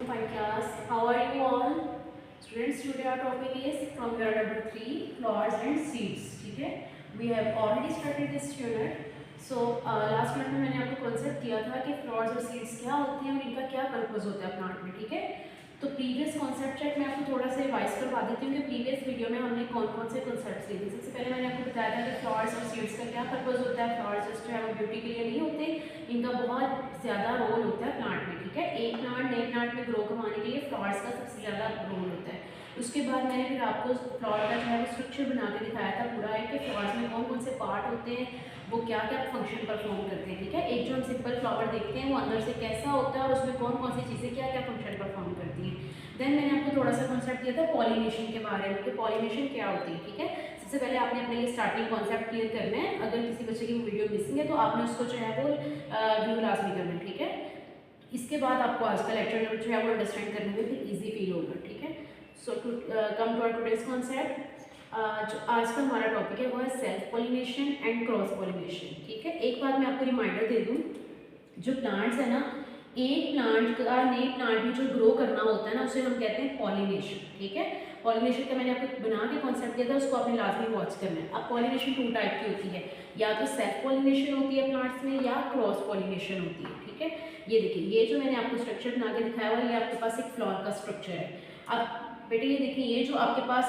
fine class. How are you all? Students, today our topic is from year number 3, flowers and seeds. ठीक है, we have already started this unit. So last unit में मैंने आपको concept दिया था कि flowers और seeds क्या होते हैं और इनका क्या purpose होता है plant में. ठीक है, तो प्रीवियस कॉन्सेप्ट चेक मैं आपको थोड़ा सा रिवाइज करवा देती हूँ कि प्रीवियस वीडियो में हमने कौन कौन से कॉन्सेप्ट्स लिए थे. सबसे पहले मैंने आपको बताया था कि फ्लावर्स और सीड्स का क्या पर्पस होता है. फ्लावर्स जो है वो ब्यूटी के लिए नहीं होते, इनका बहुत ज़्यादा रोल होता है प्लांट में. ठीक है, एक प्लांट नए प्लांट में ग्रो करवाने के लिए फ्लावर्स का सबसे ज़्यादा रोल होता है. उसके बाद मैंने फिर आपको फ्लावर का जो है वो स्ट्रक्चर बना के दिखाया था पूरा है कि फ्लावर्स में कौन कौन से पार्ट होते हैं, वो क्या क्या फंक्शन परफॉर्म करते हैं. ठीक है, एक जो हम सिंपल फ्लावर देखते हैं वो अंदर से कैसा होता है और उसमें कौन कौन सी चीज़ें क्या क्या फंक्शन परफॉर्म करती हैं. देन मैंने आपको थोड़ा सा कॉन्सेप्ट दिया था पॉलिनेशन के बारे में कि पॉलिनेशन क्या होती है. ठीक है, सबसे पहले आपने अपने ये स्टार्टिंग कॉन्सेप्ट क्लियर करना है. अगर किसी बच्चे की वीडियो मिसिंग है तो आपने उसको जो है वो व्यू लाजमी करना है. ठीक है, इसके बाद आपको आज का लेक्चर जो है वो अंडरस्टैंड करने में फिर ईजी फील होगा. ठीक है, so to come to our today's concept. जो आज का हमारा टॉपिक है वो है self pollination and cross pollination. ठीक है, एक बात मैं आपको रिमाइंडर दे दूँ, जो प्लांट्स है ना, एक प्लांट का नए प्लांट में जो ग्रो करना होता है ना उसे हम कहते हैं पॉलिनेशन. ठीक है, पॉलिनेशन का मैंने आपको बना के कॉन्सेप्ट दिया था, उसको आपने लाजमी वॉच करना है. अब पॉलिनेशन 2 टाइप की होती है, या तो सेल्फ पॉलिनेशन होती है प्लांट्स में या क्रॉस पॉलिनेशन होती है. ठीक है, ये देखिए, ये जो मैंने आपको स्ट्रक्चर बना के दिखाया हुआ है ये आपके पास एक फ्लावर का स्ट्रक्चर है. अब बेटे ये देखिए, ये जो आपके पास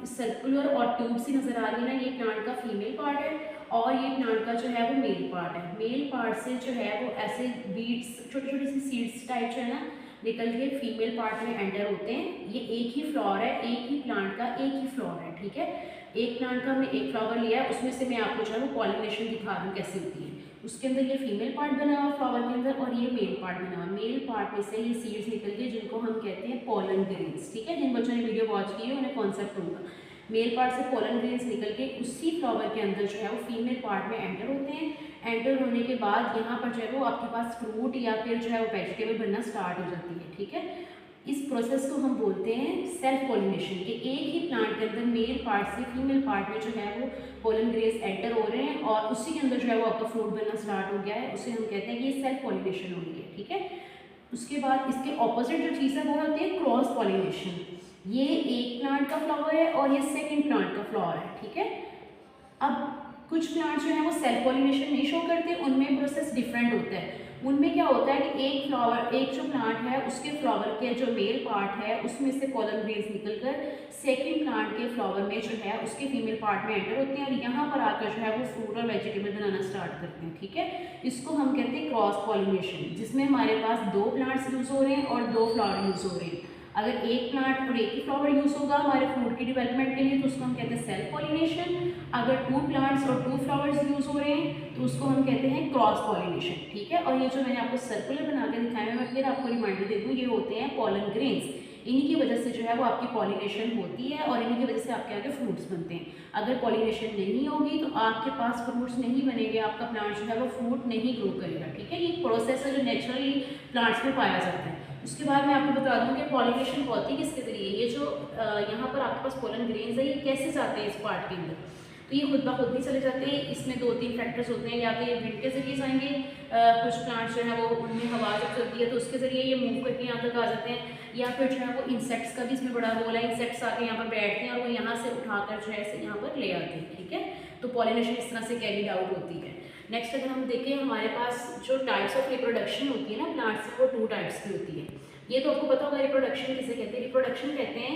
सर्कुलर और ट्यूब सी नज़र आ रही है ना, ये प्लांट का फीमेल पार्ट है और ये प्लांट का जो है वो मेल पार्ट है. मेल पार्ट से जो है वो ऐसे बीड्स, छोटी छोटी सी सीड्स टाइप जो है ना निकल के फीमेल पार्ट में एंटर होते हैं. ये एक ही फ्लावर है, एक ही प्लांट का एक ही फ्लावर है. ठीक है, एक प्लांट का हमने एक फ्लावर लिया है, उसमें से मैं आपको जो है वो पॉलिनेशन दिखा दूँ कैसे होती है. उसके अंदर ये फीमेल पार्ट बना हुआ फ्लावर के अंदर और ये मेल पार्ट बना हुआ. मेल पार्ट में से ये सीड्स निकल के जिनको हम कहते हैं पोलन ग्रेन्स. ठीक है, जिन बच्चों ने वीडियो वॉच की है उन्हें कॉन्सेप्ट होगा. मेल पार्ट से पोलन ग्रेन्स निकल के उसी फ्लावर के अंदर जो है वो फीमेल पार्ट में एंटर होते हैं. एंटर होने के बाद यहाँ पर जो है वो आपके पास फ्रूट या फिर जो है वो वेजिटेबल बनना स्टार्ट हो जाती है. ठीक है, इस प्रोसेस को हम बोलते हैं सेल्फ पॉलिनेशन. कि एक ही प्लांट के अंदर मेल पार्ट से फीमेल पार्ट में जो है वो पोलन ग्रेन्स एंटर हो रहे हैं और उसी के अंदर जो है वो आपका फ्रूट बनना स्टार्ट हो गया है, उसे हम कहते हैं कि ये सेल्फ पॉलिनेशन हो रही है. ठीक है, उसके बाद इसके ऑपोजिट जो चीज़ है वो होती है क्रॉस पॉलिनेशन. ये एक प्लांट का फ्लावर है और ये सेकंड प्लांट का फ्लावर है. ठीक है, अब कुछ प्लांट जो है वो सेल्फ पॉलिनेशन नहीं शो करते, उनमें प्रोसेस डिफरेंट होता है. उनमें क्या होता है कि एक फ्लावर, एक जो प्लांट है उसके फ्लावर के जो मेल पार्ट है उसमें से पोलन ग्रेन्स निकलकर सेकंड प्लांट के फ्लावर में जो है उसके फीमेल पार्ट में एंटर होते हैं और यहाँ पर आकर जो है वो फ्रूट और वेजिटेबल बनाना स्टार्ट करते हैं. ठीक है, इसको हम कहते हैं क्रॉस पॉलिनेशन, जिसमें हमारे पास 2 प्लांट्स यूज़ हो रहे हैं और 2 फ्लावर यूज़ हो रहे हैं. अगर एक प्लांट और एक ही फ्लावर यूज़ होगा हमारे फ्रूट की डेवलपमेंट के लिए तो उसको हम कहते हैं सेल्फ पॉलिनेशन. अगर 2 प्लांट्स और 2 फ्लावर्स यूज़ हो रहे हैं तो उसको हम कहते हैं क्रॉस पॉलिनेशन. ठीक है, और ये जो मैंने आपको सर्कुलर बना के दिखाया है, मैं फिर आपको रिमाइंडर दे दूँ, ये होते हैं पोलन ग्रेन्स. इन्हीं की वजह से जो है वो आपकी पॉलिनेशन होती है और इन्हीं की वजह से आपके आगे फ्रूट्स बनते हैं. अगर पॉलिनेशन नहीं होगी तो आपके पास फ्रूट्स नहीं बनेंगे, आपका प्लांट जो है वो फ्रूट नहीं ग्रो करेगा. ठीक है, ये प्रोसेस है जो नेचुरली प्लांट्स में पाया जाता है. उसके बाद मैं आपको बता दूं कि पॉलिनेशन होती है किसके जरिए. ये जो यहाँ पर आपके पास पोलन ग्रेन्स है ये कैसे जाते हैं इस पार्ट के अंदर, तो ये खुद ब खुद नहीं चले जाते. इसमें 2-3 फैक्टर्स होते हैं, या तो ये विंड के जरिए जाएंगे, कुछ प्लांट्स जो है वो उनमें हवा जब चलती है तो उसके ज़रिए ये मूव करके यहाँ तक आ जाते हैं, या फिर जो है वो इंसेक्ट्स का भी इसमें बड़ा रोल है. इंसेक्ट्स आके यहाँ पर बैठते हैं और वो यहाँ से उठाकर जो है यहाँ पर ले आते हैं. ठीक है, तो पॉलिनेशन इस तरह से कैरीड आउट होती है. नेक्स्ट अगर हम देखें, हमारे पास जो टाइप्स ऑफ रिप्रोडक्शन होती है ना प्लांट्स की, वो 2 टाइप्स की होती है. ये तो आपको पता होगा रिप्रोडक्शन किसे कहते हैं. रिप्रोडक्शन कहते हैं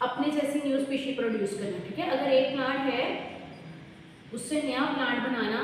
अपने जैसी न्यू स्पीशी प्रोड्यूस करना. ठीक है, अगर एक प्लांट है उससे नया plant banana,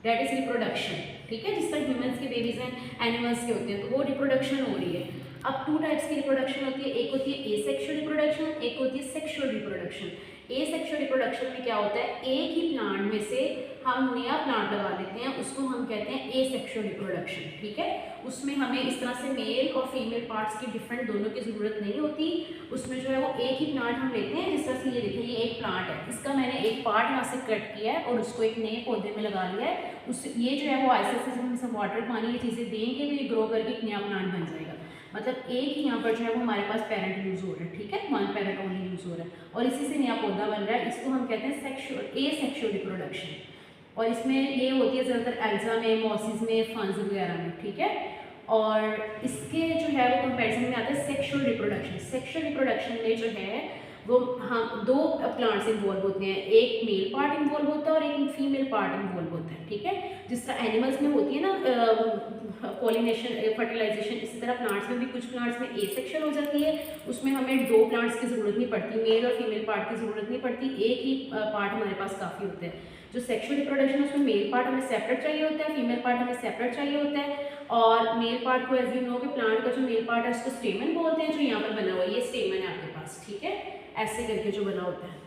that is reproduction. ठीक है, जिस तरह ह्यूमंस के बेबीज हैं, एनिमल्स के होते हैं, तो वो रिप्रोडक्शन हो रही है. अब 2 टाइप्स की रिप्रोडक्शन होती है, एक होती है एसेक्सुअल रिप्रोडक्शन, एक होती है सेक्सुअल रिप्रोडक्शन. एसेक्सुअल रिप्रोडक्शन में क्या होता है, एक ही प्लांट में से हम नया प्लांट लगा देते हैं, उसको हम कहते हैं एसेक्सुअल रिप्रोडक्शन. ठीक है, उसमें हमें इस तरह से मेल और फीमेल पार्ट्स की डिफरेंट दोनों की ज़रूरत नहीं होती. उसमें जो है वो एक ही प्लांट हम लेते हैं. जिस तरह से ये देखिए, ये एक प्लांट है, इसका मैंने एक पार्ट यहाँ से कट किया है और उसको एक नए पौधे में लगा लिया है. उससे ये जो है वो आहिस्ते से हम सब वाटर पानी ये चीज़ें देंगे तो ये ग्रो करके एक नया प्लांट बन जाएगा. मतलब एक ही यहाँ पर जो है वो हमारे पास पेरेंट यूज़ हो रहा है. ठीक है, 1 पेरेंट ओनली यूज़ हो रहा है और इसी से नया पौधा बन रहा है. इसको हम कहते हैं एसेक्सुअल रिप्रोडक्शन. और इसमें ये होती है ज़्यादातर एल्जा में, मॉसिस में, फंस वगैरह में. ठीक है, और इसके जो है वो कंपैरिजन में आता है सेक्सुअल रिप्रोडक्शन। सेक्सुअल रिप्रोडक्शन में जो है वो हम दो प्लांट्स इन्वॉल्व होते हैं, एक मेल पार्ट इन्वॉल्व होता है और एक फीमेल पार्ट इन्वॉल्व होता है, ठीक है। जिस तरह एनिमल्स में होती है ना पॉलिनेशन, फर्टिलाइजेशन, इसी तरह प्लांट्स में भी कुछ प्लांट्स में एसेक्सुअल हो जाती है, उसमें हमें दो प्लांट्स की ज़रूरत नहीं पड़ती, मेल और फीमेल पार्ट की ज़रूरत नहीं पड़ती, एक ही पार्ट हमारे पास काफ़ी होता है। जो सेक्सुअल रिप्रोडक्शन है उसमें मेल पार्ट हमें सेपरेट चाहिए होता है, फीमेल पार्ट हमें सेपरेट चाहिए होता है। और मेल पार्ट को एज यू नो कि प्लांट का जो मेल पार्ट है उसको स्टेमन बोलते हैं, जो यहाँ पर बना हुआ है ये स्टेमन है आपके पास, ठीक है, ऐसे करके जो बना होता है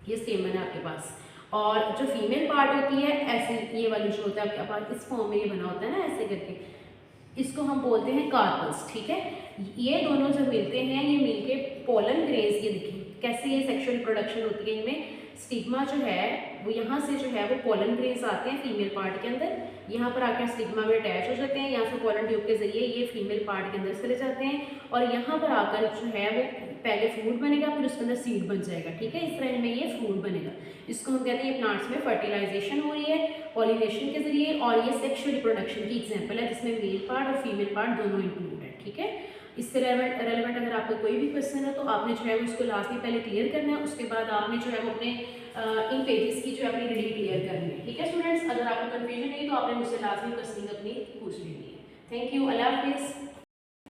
ये स्टेमन है आपके पास। और जो फीमेल पार्ट होती है ऐसे ये वाली जो होता है आपके पास इस फॉर्म में ये बना होता है ना ऐसे करके, इसको हम बोलते हैं कार्पल्स, ठीक है। ये दोनों जब मिलते हैं ये मिलके पोलन ग्रेन्स, ये देखिए कैसे ये सेक्सुअल रिप्रोडक्शन होती है इनमें। स्टिग्मा जो है वो यहाँ से जो है वो पोलन ग्रेन्स आते हैं फीमेल पार्ट के अंदर, यहाँ पर आकर स्टिग्मा में अटैच हो जाते हैं, यहाँ से पोलन ट्यूब के जरिए ये फीमेल पार्ट के अंदर चले जाते हैं और यहाँ पर आकर जो है वो पहले फ्रूट बनेगा फिर उसके अंदर सीड बन जाएगा, ठीक है। इस तरह इनमें ये फ्रूट बनेगा। इसको हम कहते हैं ये प्लांट्स में फर्टिलाइजेशन हो रही है पॉलिनेशन के जरिए, और ये सेक्सुअल रिप्रोडक्शन की एग्जाम्पल है जिसमें मेल पार्ट और फीमेल पार्ट दोनों इंक्लूड है, ठीक है। इससे रेलेवेंट अगर आपका कोई भी क्वेश्चन है तो आपने जो है वो इसको लास्ट में पहले क्लियर करना है, उसके बाद आपने जो है वो अपने इन पेजेस की जो है अपनी रीडिंग क्लियर करनी है, ठीक है स्टूडेंट्स। अगर आपको कन्फ्यूजन नहीं तो आपने मुझसे लास्ट में क्वेश्चनिंग अपनी पूछ लेनी है। थैंक यू, अल्लाह हाफिज़।